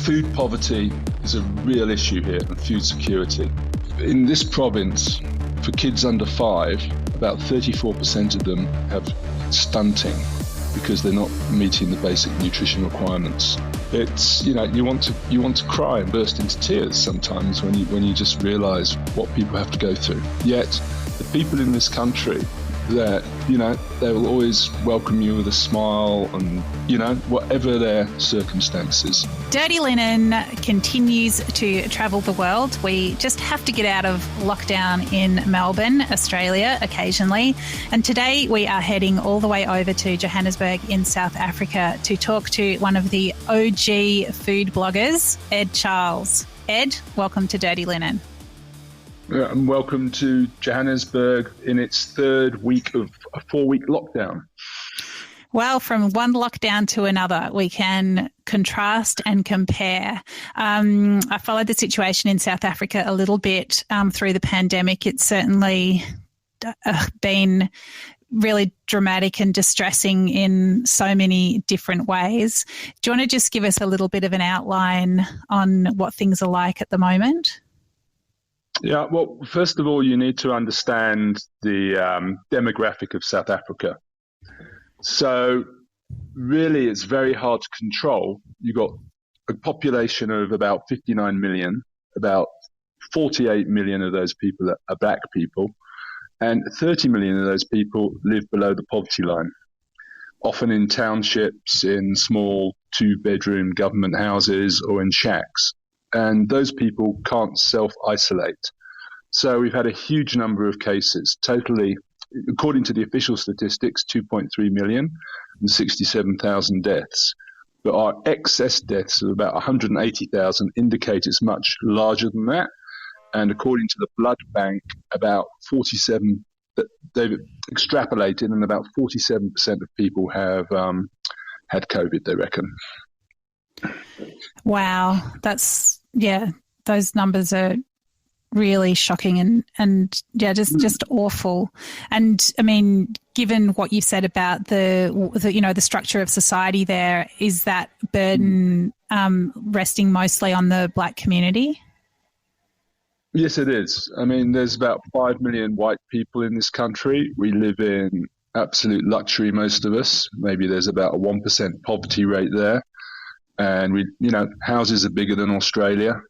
Food poverty is a real issue here, and food security. In this province, for kids under 5, about 34% of them have stunting because they're not meeting the basic nutrition requirements. It's, you want to cry and burst into tears sometimes when you just realise what people have to go through. Yet the people in this country, that they will always welcome you with a smile and whatever their circumstances. Dirty Linen continues to travel the world. We just have to get out of lockdown in Melbourne, Australia, occasionally. And today we are heading all the way over to Johannesburg in South Africa to talk to one of the OG food bloggers, Ed Charles. Ed, welcome to Dirty Linen. And welcome to Johannesburg in its third week of a 4-week lockdown. Well, from one lockdown to another, we can contrast and compare. I followed the situation in South Africa a little bit through the pandemic. It's certainly been really dramatic and distressing in so many different ways. Do you want to just give us a little bit of an outline on what things are like at the moment? Yeah, well, first of all, you need to understand the demographic of South Africa. So really, it's very hard to control. You've got a population of about 59 million, about 48 million of those people are black people, and 30 million of those people live below the poverty line, often in townships, in small 2-bedroom government houses or in shacks. And those people can't self-isolate. So we've had a huge number of cases, totally, according to the official statistics, 2.3 million and 67,000 deaths. But our excess deaths of about 180,000 indicate it's much larger than that. And according to the blood bank, about 47, they've extrapolated, and about 47% of people have had COVID, they reckon. Wow, those numbers are really shocking and just awful. And I mean, given what you've said about the structure of society there, is that burden resting mostly on the black community? Yes, it is. I mean, there's about 5 million white people in this country. We live in absolute luxury, most of us. Maybe there's about a 1% poverty rate there. And houses are bigger than Australia.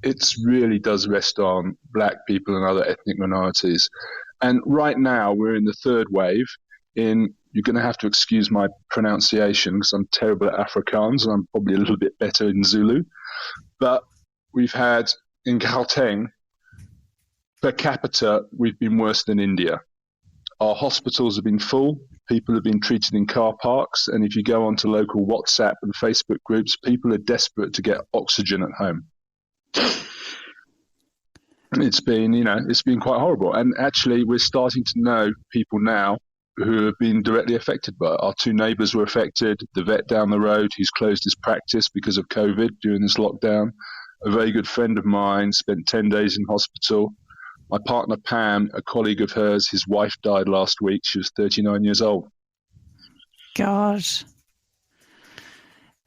It really does rest on black people and other ethnic minorities. And right now we're in the third wave. You're going to have to excuse my pronunciation because I'm terrible at Afrikaans and I'm probably a little bit better in Zulu. But we've had, in Gauteng, per capita, we've been worse than India. Our hospitals have been full. People have been treated in car parks. And if you go onto local WhatsApp and Facebook groups, people are desperate to get oxygen at home. It's been quite horrible. And actually, we're starting to know people now who have been directly affected by it. Our 2 neighbours were affected. The vet down the road who's closed his practice because of COVID during this lockdown. A very good friend of mine spent 10 days in hospital. My partner, Pam, a colleague of hers, his wife died last week. She was 39 years old. Gosh.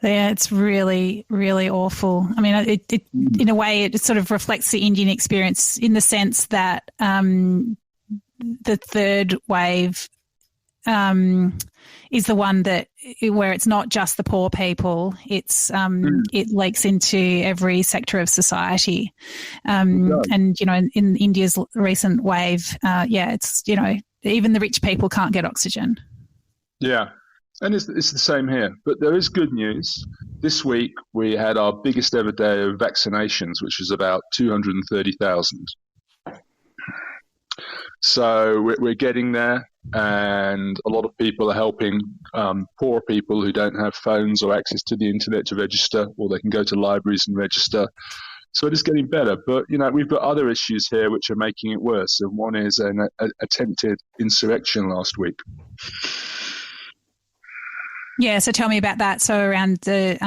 Yeah, it's really, really awful. I mean, it in a way, it sort of reflects the Indian experience in the sense that the third wave is the one where it's not just the poor people. It's it leaks into every sector of society. And in India's recent wave, it's even the rich people can't get oxygen. Yeah. And it's the same here. But there is good news. This week, we had our biggest ever day of vaccinations, which was about 230,000. So we're getting there, and a lot of people are helping poor people who don't have phones or access to the internet to register, or they can go to libraries and register. So it is getting better. But, we've got other issues here which are making it worse. And one is an attempted insurrection last week. Yeah, so tell me about that. So around the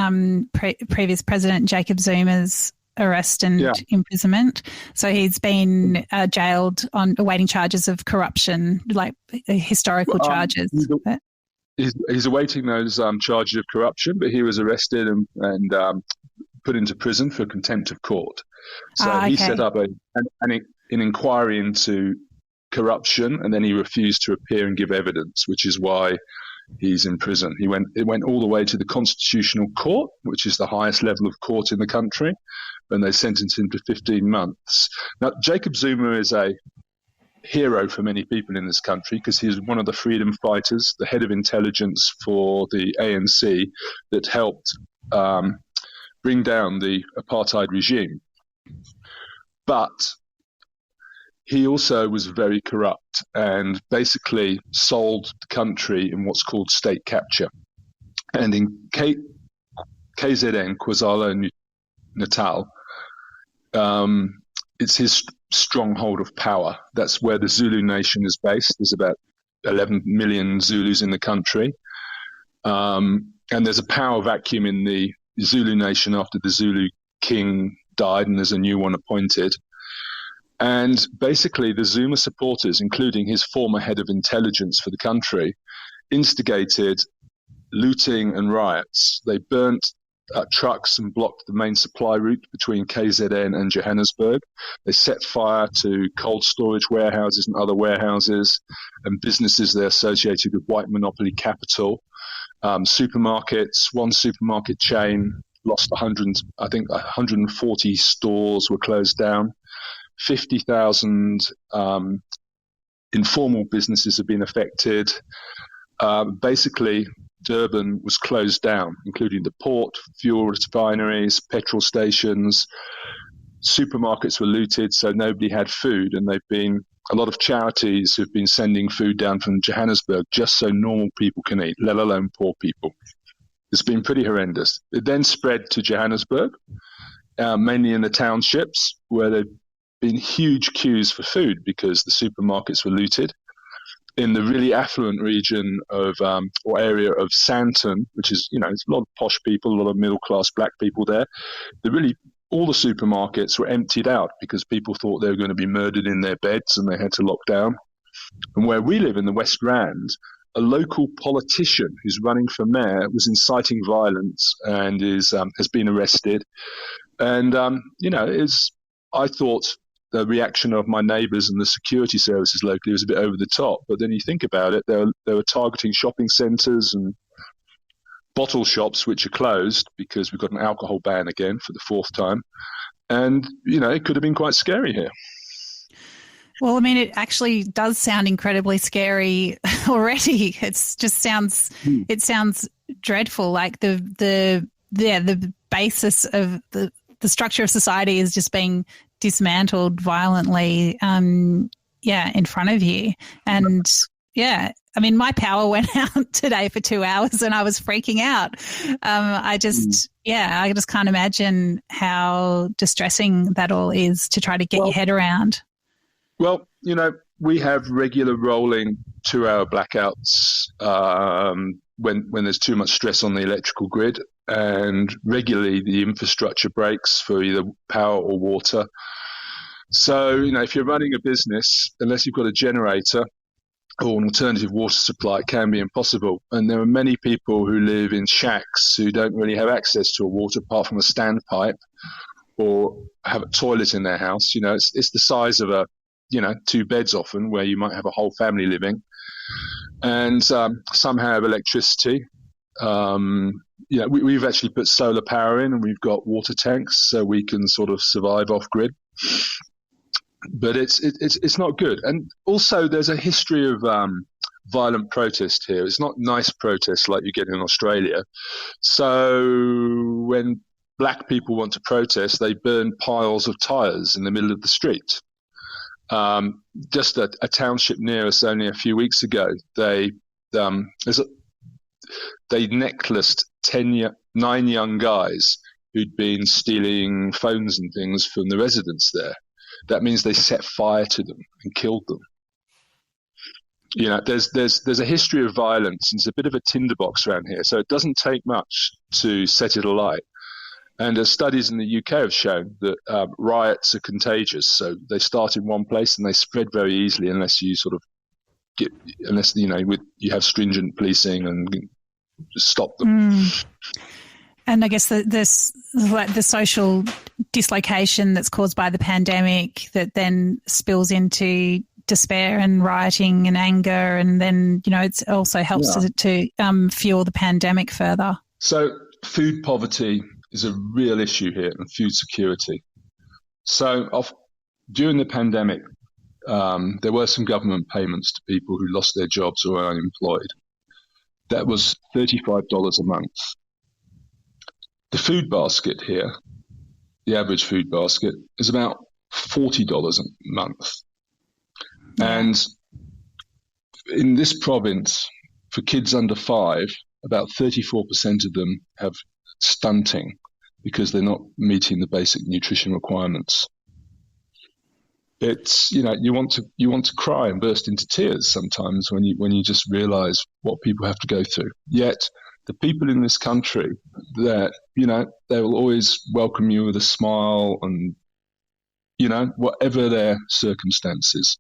previous president, Jacob Zuma's arrest and imprisonment. So he's been jailed on awaiting charges of corruption, like historical charges. he's awaiting those charges of corruption, but he was arrested and put into prison for contempt of court. So he set up an inquiry into corruption, and then he refused to appear and give evidence, which is why he's in prison. It went all the way to the Constitutional Court, which is the highest level of court in the country, and they sentenced him to 15 months. Now, Jacob Zuma is a hero for many people in this country because he's one of the freedom fighters, the head of intelligence for the ANC that helped bring down the apartheid regime. But he also was very corrupt and basically sold the country in what's called state capture. And in KZN, KwaZulu-Natal, it's his stronghold of power. That's where the Zulu nation is based. There's about 11 million Zulus in the country. And there's a power vacuum in the Zulu nation after the Zulu king died, and there's a new one appointed. And basically the Zuma supporters, including his former head of intelligence for the country, instigated looting and riots. They burnt trucks and blocked the main supply route between KZN and Johannesburg. They set fire to cold storage warehouses and other warehouses and businesses that are associated with white monopoly capital. Supermarkets, one supermarket chain lost 140 stores were closed down. 50,000 informal businesses have been affected. Basically, Durban was closed down, including the port, fuel refineries, petrol stations. Supermarkets were looted, so nobody had food, and a lot of charities who've been sending food down from Johannesburg just so normal people can eat, let alone poor people. It's been pretty horrendous. It then spread to Johannesburg, mainly in the townships, where there've been huge queues for food because the supermarkets were looted. In the really affluent region or area of Sandton, which is, it's a lot of posh people, a lot of middle-class black people there, all the supermarkets were emptied out because people thought they were going to be murdered in their beds and they had to lock down. And where we live in the West Rand, a local politician who's running for mayor was inciting violence and has been arrested. And, I thought the reaction of my neighbours and the security services locally was a bit over the top. But then you think about it, they were targeting shopping centres and bottle shops, which are closed because we've got an alcohol ban again for the fourth time. And, it could have been quite scary here. Well, I mean, it actually does sound incredibly scary already. It sounds dreadful. Like the basis of the structure of society is just being dismantled violently, in front of you. And I mean, my power went out today for 2 hours and I was freaking out. I just can't imagine how distressing that all is to try to get your head around. Well, we have regular rolling 2-hour blackouts when there's too much stress on the electrical grid, and regularly the infrastructure breaks for either power or water. So, if you're running a business, unless you've got a generator or an alternative water supply, it can be impossible. And there are many people who live in shacks who don't really have access to a water apart from a standpipe or have a toilet in their house. It's the size of 2 beds often, where you might have a whole family living. And some have electricity. We've actually put solar power in, and we've got water tanks so we can sort of survive off grid. But it's not good. And also there's a history of violent protest here. It's not nice protests like you get in Australia. So when black people want to protest, they burn piles of tyres in the middle of the street. Just a township near us only a few weeks ago, they necklaced 9 young guys who'd been stealing phones and things from the residents there. That means they set fire to them and killed them. There's a history of violence, and it's a bit of a tinderbox around here, so it doesn't take much to set it alight. And studies in the UK have shown that riots are contagious. So they start in one place and they spread very easily unless you sort of unless you have stringent policing and just stop them. And I guess the social dislocation that's caused by the pandemic that then spills into despair and rioting and anger, and then it also helps to fuel the pandemic further. So food poverty is a real issue here, and food security. So during the pandemic, there were some government payments to people who lost their jobs or were unemployed. That was $35 a month. The food basket here, the average food basket, is about $40 a month. And in this province, for kids under 5, about 34% of them have stunting because they're not meeting the basic nutrition requirements. It's, you want to cry and burst into tears sometimes when you just realize what people have to go through. Yet the people in this country, that they will always welcome you with a smile, and whatever their circumstances.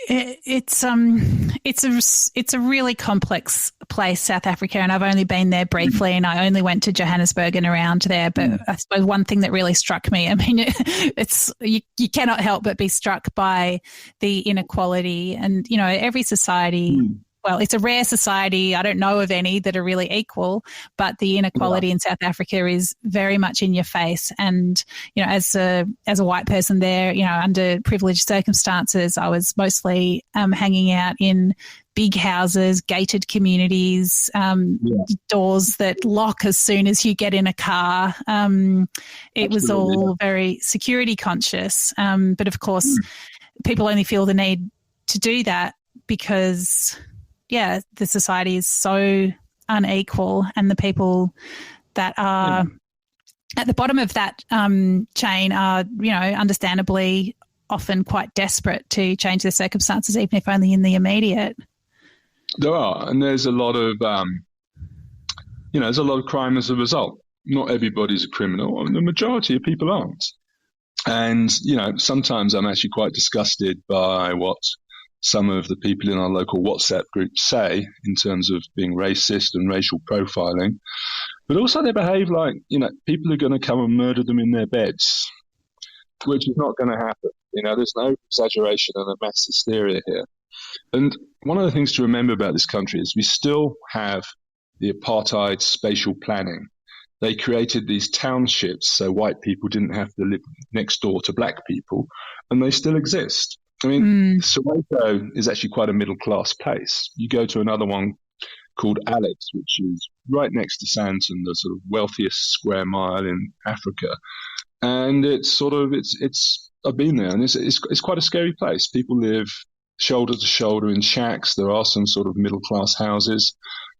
It's a really complex place, South Africa, and I've only been there briefly, and I only went to Johannesburg and around there. But I suppose one thing that really struck me, I mean, you cannot help but be struck by the inequality, and every society. Well, it's a rare society. I don't know of any that are really equal, but the inequality in South Africa is very much in your face. And, as a white person there, under privileged circumstances, I was mostly hanging out in big houses, gated communities, doors that lock as soon as you get in a car. It was all very security conscious. But of course, people only feel the need to do that because the society is so unequal, and the people that are at the bottom of that chain are, understandably often quite desperate to change their circumstances, even if only in the immediate. There are, and there's a lot of, there's a lot of crime as a result. Not everybody's a criminal, and the majority of people aren't. And, sometimes I'm actually quite disgusted by what some of the people in our local WhatsApp group say in terms of being racist and racial profiling. But also they behave like, people are going to come and murder them in their beds, which is not going to happen. There's no exaggeration and a mass hysteria here. And one of the things to remember about this country is we still have the apartheid spatial planning. They created these townships so white people didn't have to live next door to black people, and they still exist. I mean, Soweto is actually quite a middle-class place. You go to another one called Alex, which is right next to Sandton, the sort of wealthiest square mile in Africa. And I've been there, and it's quite a scary place. People live shoulder to shoulder in shacks. There are some sort of middle-class houses,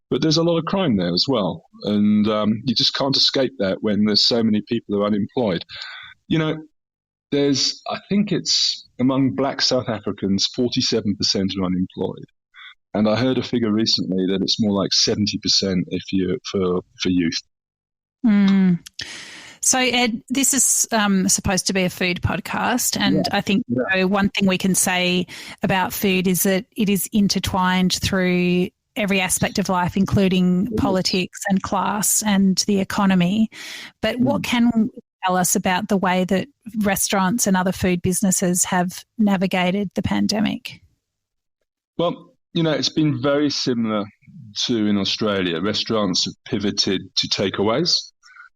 but there's a lot of crime there as well. And you just can't escape that when there's so many people who are unemployed. I think it's among black South Africans, 47% are unemployed. And I heard a figure recently that it's more like 70% for youth. So, Ed, this is supposed to be a food podcast, and I think one thing we can say about food is that it is intertwined through every aspect of life, including politics and class and the economy. But what can you tell us about the way that restaurants and other food businesses have navigated the pandemic? Well, it's been very similar to in Australia. Restaurants have pivoted to takeaways.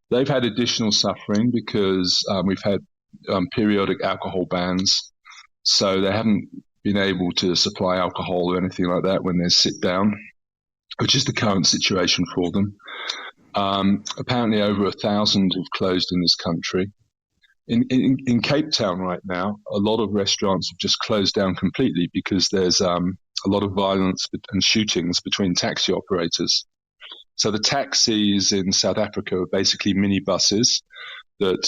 They've had additional suffering because we've had periodic alcohol bans, so they haven't been able to supply alcohol or anything like that when there's sit down, which is the current situation for them. Apparently over 1,000 have closed in this country. In Cape Town right now, a lot of restaurants have just closed down completely because there's a lot of violence and shootings between taxi operators. So the taxis in South Africa are basically minibuses that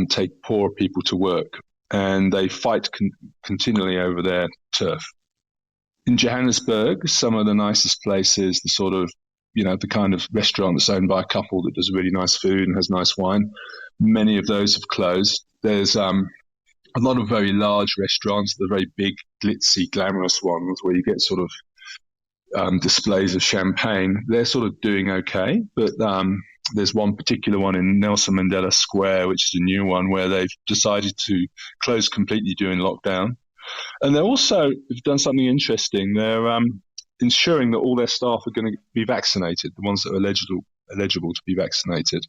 take poor people to work, and they fight continually over their turf. In Johannesburg, some of the nicest places, the sort of, the kind of restaurant that's owned by a couple that does really nice food and has nice wine, many of those have closed. There's a lot of very large restaurants, the very big, glitzy, glamorous ones where you get sort of displays of champagne, they're sort of doing okay. But there's one particular one in Nelson Mandela Square, which is a new one, where they've decided to close completely during lockdown. And they also have done something interesting. They're ensuring that all their staff are going to be vaccinated, the ones that are eligible to be vaccinated,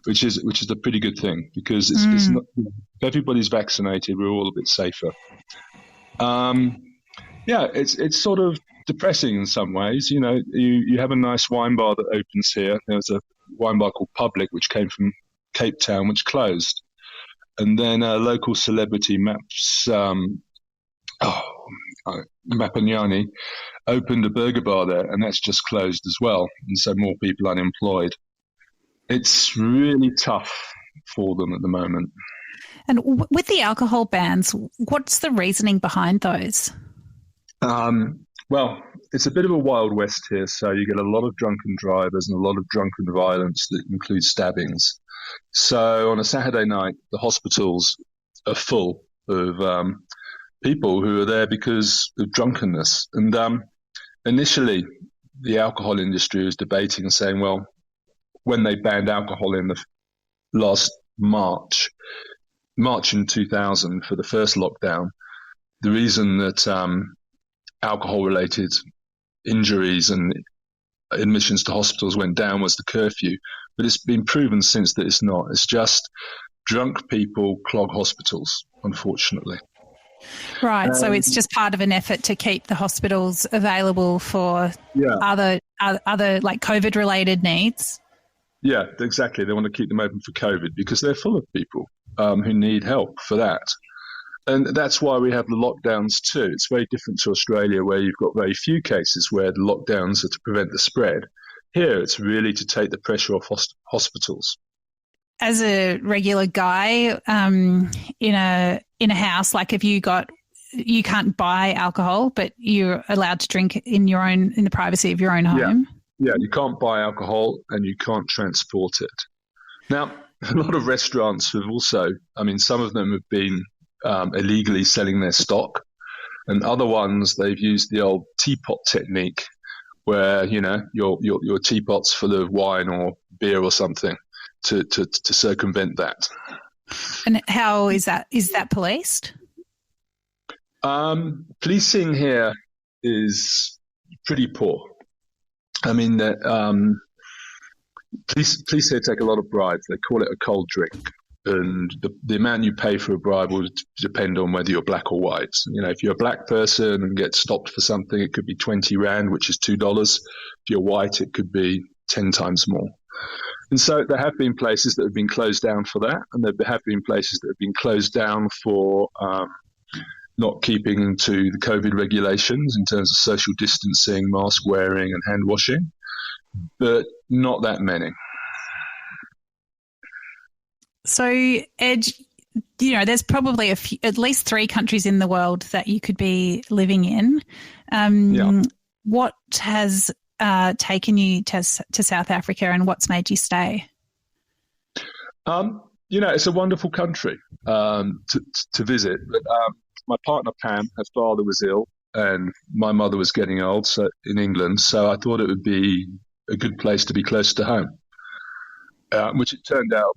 which is a pretty good thing, because it's not, if everybody's vaccinated, we're all a bit safer. It's sort of depressing in some ways. You have a nice wine bar that opens here. There's a wine bar called Public, which came from Cape Town, which closed. And then a local celebrity, Mapanyani, opened a burger bar there, and that's just closed as well. And so more people unemployed. It's really tough for them at the moment. And with the alcohol bans, what's the reasoning behind those? Well, it's a bit of a Wild West here, so you get a lot of drunken drivers and a lot of drunken violence that includes stabbings. So on a Saturday night, the hospitals are full of people who are there because of drunkenness. And initially, the alcohol industry was debating and saying, well, when they banned alcohol in the last March in 2000 for the first lockdown, the reason that alcohol-related injuries and admissions to hospitals went down was the curfew. But it's been proven since that it's not. It's just drunk people clog hospitals, unfortunately. Right. So it's just part of an effort to keep the hospitals available for other like COVID-related needs. Yeah, exactly. They want to keep them open for COVID because they're full of people who need help for that. And that's why we have the lockdowns too. It's very different to Australia, where you've got very few cases where the lockdowns are to prevent the spread. Here, it's really to take the pressure off hospitals. As a regular guy in a house, like you can't buy alcohol, but you're allowed to drink in the privacy of your own home. Yeah, you can't buy alcohol and you can't transport it. Now, a lot of restaurants have also, some of them have been illegally selling their stock, and other ones they've used the old teapot technique, where your teapot's full of wine or beer or something to circumvent that. And how is that policed? Policing here is pretty poor. Police here take a lot of bribes. They call it a cold drink. And the amount you pay for a bribe will depend on whether you're black or white. If you're a black person and get stopped for something, it could be 20 Rand, which is $2. If you're white, it could be 10 times more. And so there have been places that have been closed down for that, and there have been places that have been closed down for not keeping to the COVID regulations in terms of social distancing, mask wearing, and hand washing, but not that many. So, Ed, there's probably at least 3 countries in the world that you could be living in. What has taken you to South Africa, and what's made you stay? It's a wonderful country to visit. But my partner, Pam, her father was ill and my mother was getting old in England, so I thought it would be a good place to be close to home, which it turned out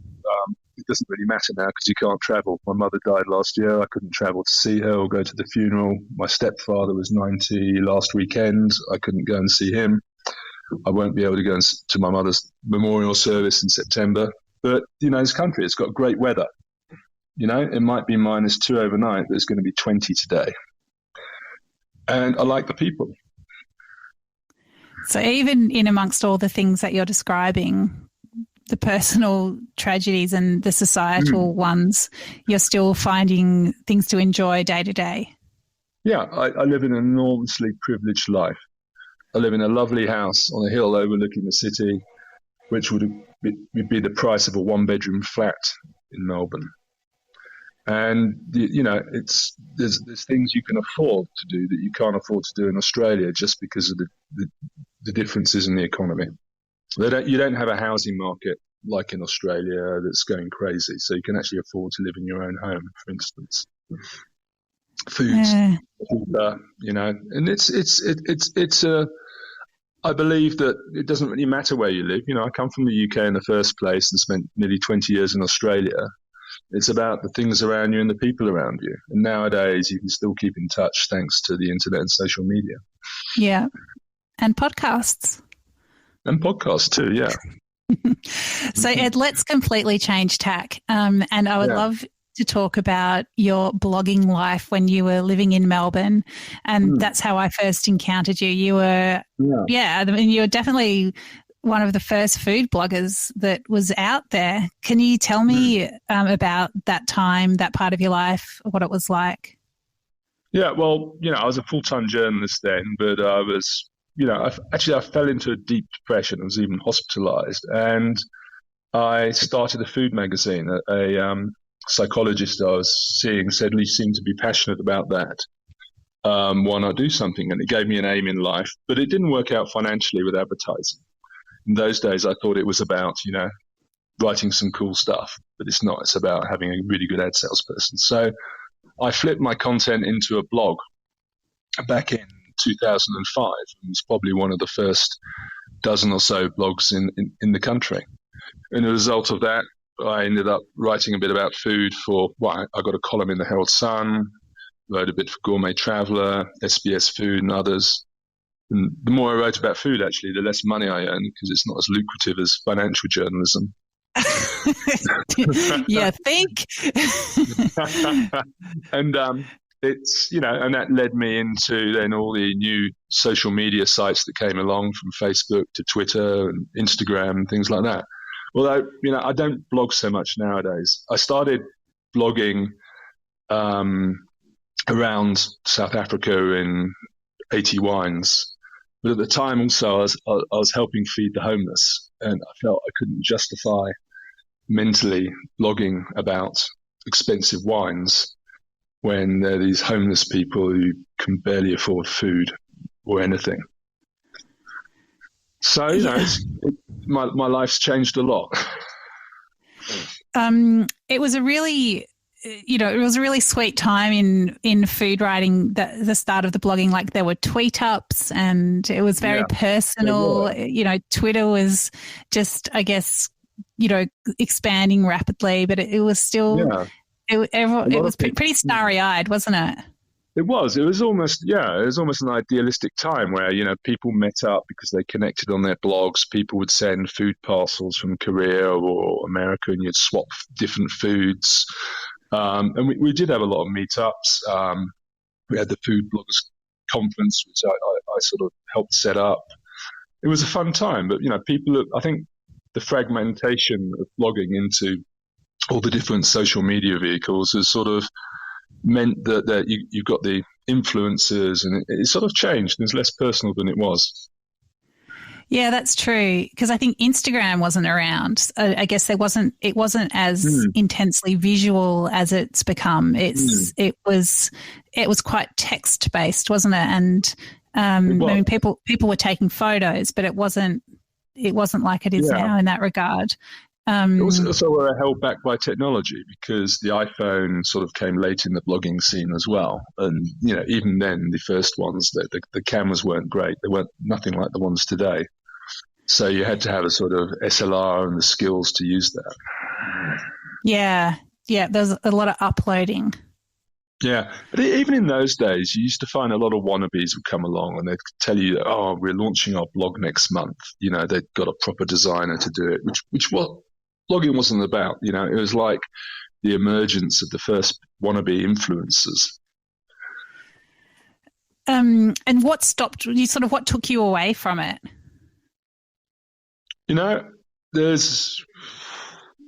it doesn't really matter now because you can't travel. My mother died last year. I couldn't travel to see her or go to the funeral. My stepfather was 90 last weekend. I couldn't go and see him. I won't be able to go to my mother's memorial service in September. But, this country, it's got great weather. It might be -2 overnight, but it's going to be 20 today. And I like the people. So even in amongst all the things that you're describing, the personal tragedies and the societal ones, you're still finding things to enjoy day to day. Yeah, I live in an enormously privileged life. I live in a lovely house on a hill overlooking the city, which would be the price of a 1-bedroom flat in Melbourne. And there's things you can afford to do that you can't afford to do in Australia just because of the differences in the economy. You don't have a housing market like in Australia that's going crazy. So you can actually afford to live in your own home, for instance. Foods, and it's I believe that it doesn't really matter where you live. I come from the UK in the first place and spent nearly 20 years in Australia. It's about the things around you and the people around you. And nowadays, you can still keep in touch thanks to the internet and social media. Yeah. And podcasts. And podcasts too, yeah. So, Ed, let's completely change tack. And I would love to talk about your blogging life when you were living in Melbourne. And that's how I first encountered you. You were, I mean, you were definitely one of the first food bloggers that was out there. Can you tell me about that time, that part of your life, what it was like? Yeah, well, I was a full-time journalist then, but I was, I fell into a deep depression. I was even hospitalized. And I started a food magazine. A psychologist I was seeing said, you seem to be passionate about that. Why not do something? And it gave me an aim in life. But it didn't work out financially with advertising. In those days, I thought it was about, writing some cool stuff, but it's not. It's about having a really good ad salesperson. So I flipped my content into a blog back in 2005. It was probably one of the first dozen or so blogs in the country. And as a result of that, I ended up writing a bit about food I got a column in the Herald Sun, wrote a bit for Gourmet Traveller, SBS Food and others. And the more I wrote about food, actually, the less money I earned because it's not as lucrative as financial journalism. Yeah, think. And it's, and that led me into then all the new social media sites that came along, from Facebook to Twitter and Instagram and things like that. Although, I don't blog so much nowadays. I started blogging around South Africa in 80 Wines. But at the time also I was helping feed the homeless, and I felt I couldn't justify mentally blogging about expensive wines when there are these homeless people who can barely afford food or anything. So, my life's changed a lot. It was a really sweet time in food writing, the start of the blogging. Like, there were tweet ups and it was very personal. Twitter was just, I guess, expanding rapidly, but it was still, it was pretty starry eyed, wasn't it? It was almost an idealistic time where, people met up because they connected on their blogs. People would send food parcels from Korea or America, and you'd swap different foods. And we did have a lot of meetups. We had the Food Bloggers Conference, which I sort of helped set up. It was a fun time, but, I think the fragmentation of blogging into all the different social media vehicles has sort of meant that you've got the influencers, and it sort of changed. It's less personal than it was. Yeah, that's true. Because I think Instagram wasn't around. I guess it wasn't as intensely visual as it's become. It was quite text based, wasn't it? And I mean, people were taking photos, but it wasn't like it is now in that regard. It was also were held back by technology, because the iPhone sort of came late in the blogging scene as well. And, even then, the first ones, the cameras weren't great. They weren't nothing like the ones today. So you had to have a sort of SLR and the skills to use that. Yeah, there's a lot of uploading. Yeah, but even in those days, you used to find a lot of wannabes would come along and they'd tell you, "Oh, we're launching our blog next month." They'd got a proper designer to do it, which what blogging wasn't about. It was like the emergence of the first wannabe influencers. And what stopped you? What took you away from it?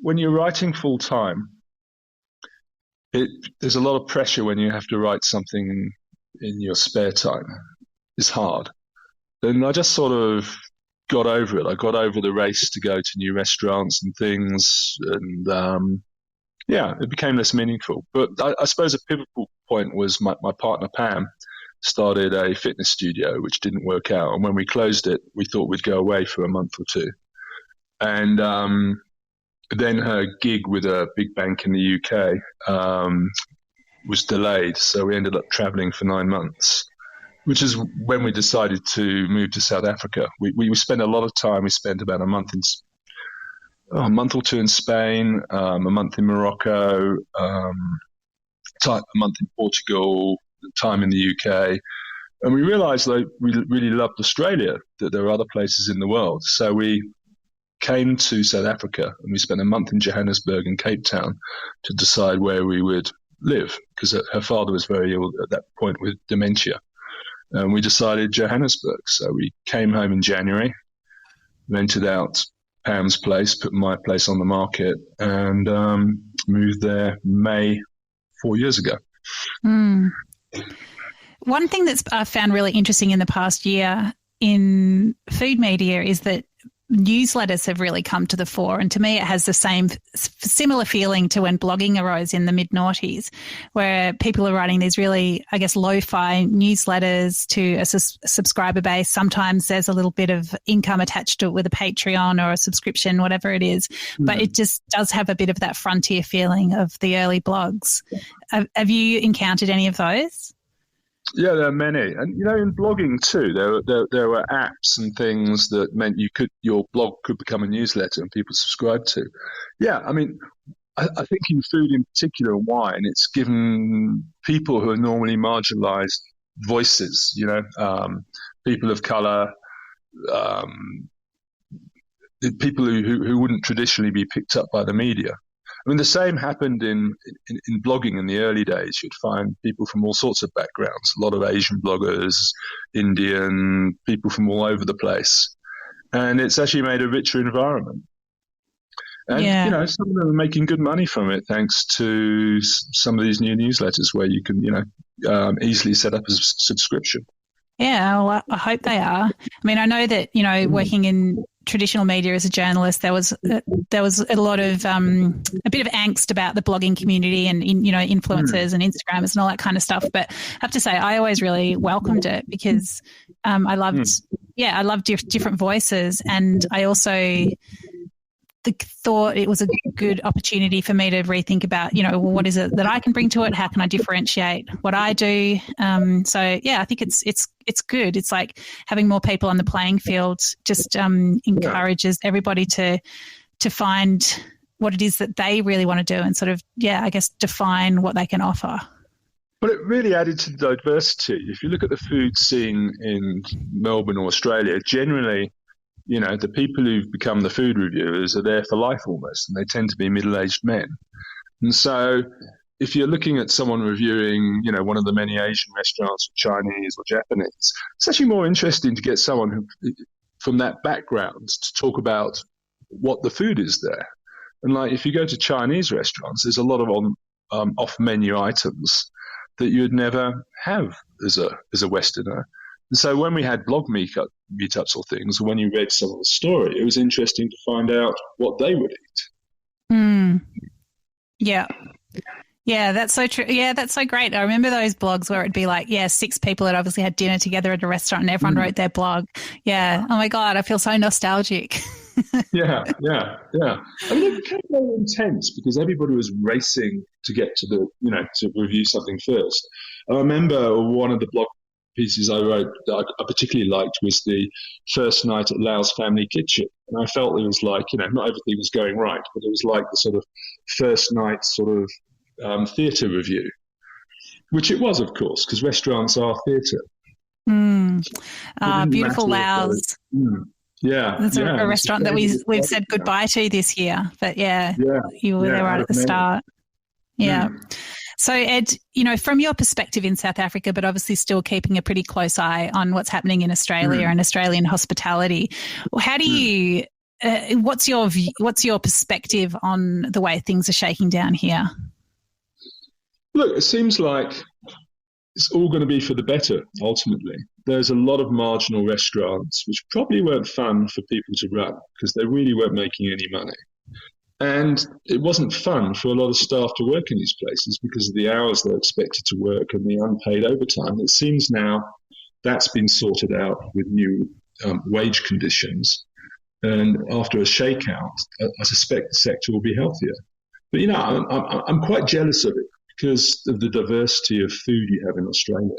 When you're writing full time, there's a lot of pressure when you have to write something in your spare time. It's hard. Then I just sort of got over it. I got over the race to go to new restaurants and things, and it became less meaningful. But I suppose a pivotal point was my partner Pam started a fitness studio, which didn't work out. And when we closed it, we thought we'd go away for a month or two. And then her gig with a big bank in the UK was delayed, so we ended up traveling for 9 months, which is when we decided to move to South Africa. We spent a lot of time. We spent about a month or two in Spain, a month in Morocco, a month in Portugal, time in the UK. And we realized that we really loved Australia, that there are other places in the world. So we came to South Africa and we spent a month in Johannesburg and Cape Town to decide where we would live, because her father was very ill at that point with dementia. And we decided Johannesburg. So we came home in January, rented out Pam's place, put my place on the market, and moved there May 4 years ago. Mm. One thing that's I found really interesting in the past year in food media is that newsletters have really come to the fore. And to me, it has the similar feeling to when blogging arose in the mid-noughties, where people are writing these really, I guess, lo-fi newsletters to a subscriber base. Sometimes there's a little bit of income attached to it with a Patreon or a subscription, whatever it is. Mm-hmm. But it just does have a bit of that frontier feeling of the early blogs. Have you encountered any of those? Yeah, there are many, and in blogging too, there were apps and things that meant your blog could become a newsletter and people subscribed to. Yeah, I mean, I think in food in particular and wine, it's given people who are normally marginalised voices. People of colour, people who wouldn't traditionally be picked up by the media. I mean, the same happened in blogging in the early days. You'd find people from all sorts of backgrounds, a lot of Asian bloggers, Indian, people from all over the place. And it's actually made a richer environment. And, some of them are making good money from it thanks to some of these new newsletters where you can, easily set up a subscription. Yeah, well, I hope they are. I mean, I know that, working in traditional media as a journalist, there was a lot of a bit of angst about the blogging community and influencers and Instagrammers and all that kind of stuff. But I have to say, I always really welcomed it because I loved different voices, and I also thought it was a good opportunity for me to rethink about, what is it that I can bring to it? How can I differentiate what I do? I think it's good. It's like having more people on the playing field just encourages everybody to find what it is that they really want to do and sort of, I guess, define what they can offer. Well, it really added to the diversity. If you look at the food scene in Melbourne or Australia, generally, the people who've become the food reviewers are there for life almost, and they tend to be middle-aged men. And so if you're looking at someone reviewing, one of the many Asian restaurants, or Chinese or Japanese, it's actually more interesting to get someone who, from that background to talk about what the food is there. And like if you go to Chinese restaurants, there's a lot of off-menu items that you'd never have as a Westerner. And so when we had blog meetups or things, when you read someone's story, it was interesting to find out what they would eat. Mm. Yeah. Yeah, that's so true. Yeah, that's so great. I remember those blogs where it'd be like, 6 people had obviously had dinner together at a restaurant and everyone wrote their blog. Yeah. Oh my God, I feel so nostalgic. Yeah. I mean, it became very intense because everybody was racing to get to to review something first. I remember one of the blog pieces I wrote that I particularly liked was the first night at Lau's Family Kitchen. And I felt it was like, not everything was going right, but it was like the sort of first night sort of theatre review, which it was, of course, because restaurants are theatre. Beautiful Lau's. Yeah. It's a restaurant that we've said goodbye to this year, but you were there right at the start. Yeah. So, Ed, from your perspective in South Africa, but obviously still keeping a pretty close eye on what's happening in Australia and Australian hospitality, how do you? What's your perspective on the way things are shaking down here? Look, it seems like it's all going to be for the better. Ultimately, there's a lot of marginal restaurants which probably weren't fun for people to run because they really weren't making any money. And it wasn't fun for a lot of staff to work in these places because of the hours they're expected to work and the unpaid overtime. It seems now that's been sorted out with new wage conditions. And after a shakeout, I suspect the sector will be healthier. But, I'm quite jealous of it because of the diversity of food you have in Australia,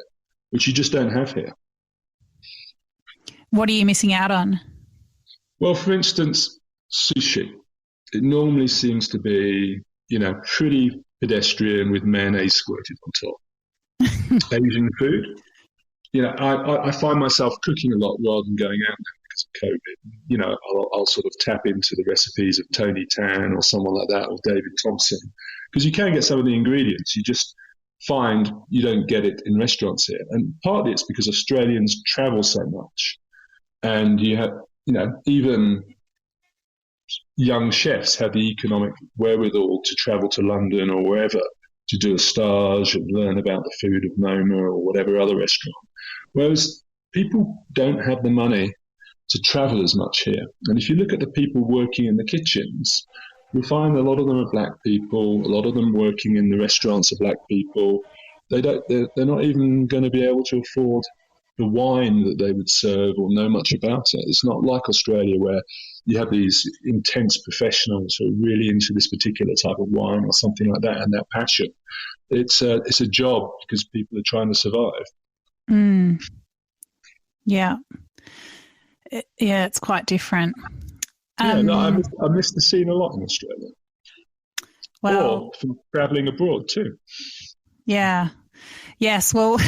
which you just don't have here. What are you missing out on? Well, for instance, sushi. It normally seems to be, pretty pedestrian with mayonnaise squirted on top. Asian food, I find myself cooking a lot rather than going out now because of COVID. I'll sort of tap into the recipes of Tony Tan or someone like that, or David Thompson, because you can get some of the ingredients. You just find you don't get it in restaurants here. And partly it's because Australians travel so much. And you have, even young chefs have the economic wherewithal to travel to London or wherever to do a stage and learn about the food of Noma or whatever other restaurant. Whereas people don't have the money to travel as much here. And if you look at the people working in the kitchens, you'll find a lot of them are black people, a lot of them working in the restaurants are black people. They're not even going to be able to afford the wine that they would serve or know much about it. It's not like Australia where you have these intense professionals who are really into this particular type of wine or something like that, and that passion. It's a job because people are trying to survive. Yeah. It's quite different. I miss the scene a lot in Australia. Well, or from travelling abroad too. Yeah. Yes, well,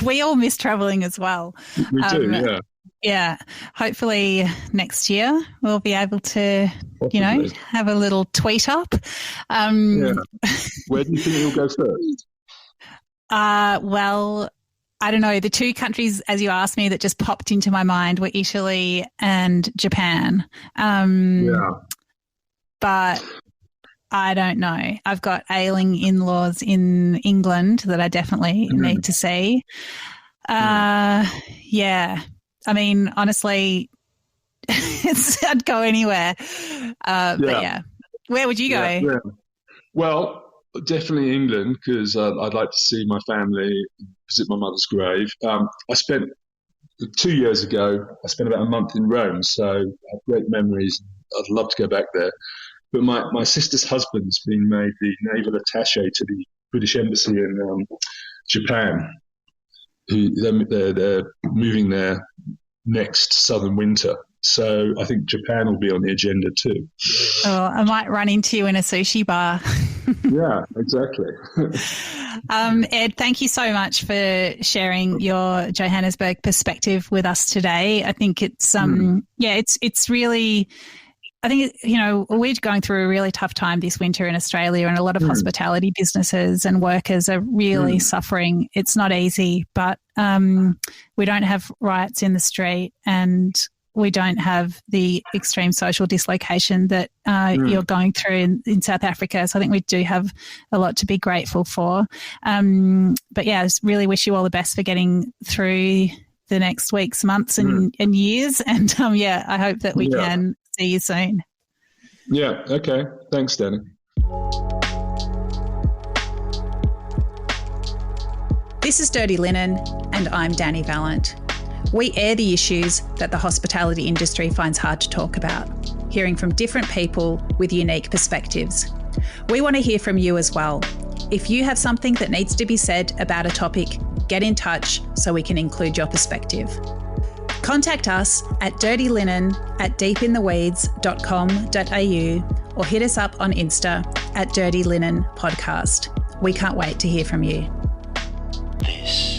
we all miss travelling as well. We do, yeah. Yeah. Hopefully next year we'll be able to, Possibly. have a little tweet up. Where do you think you'll go first? Well, I don't know. The two countries, as you asked me, that just popped into my mind were Italy and Japan. But I don't know. I've got ailing in-laws in England that I definitely need to see. Yeah. I mean, honestly, I'd go anywhere. But yeah. Where would you go? Yeah. Well, definitely England, because I'd like to see my family, visit my mother's grave. I spent 2 years ago, I spent about a month in Rome, so I have great memories. I'd love to go back there. But my sister's husband's been made the naval attaché to the British Embassy in Japan. They're moving there next southern winter. So I think Japan will be on the agenda too. Oh, I might run into you in a sushi bar. Yeah, exactly. Ed, thank you so much for sharing your Johannesburg perspective with us today. I think it's it's really, I think, we're going through a really tough time this winter in Australia, and a lot of hospitality businesses and workers are really suffering. It's not easy, but we don't have riots in the street, and we don't have the extreme social dislocation that you're going through in South Africa. So I think we do have a lot to be grateful for. But yeah, I just really wish you all the best for getting through the next weeks, months and years. And I hope that we can see you soon. Yeah, okay. Thanks, Dani. This is Dirty Linen, and I'm Dani Valent. We air the issues that the hospitality industry finds hard to talk about, hearing from different people with unique perspectives. We want to hear from you as well. If you have something that needs to be said about a topic, get in touch so we can include your perspective. Contact us at dirtylinenat deepintheweeds.com.au or hit us up on Insta at Dirty Linen Podcast. We can't wait to hear from you. This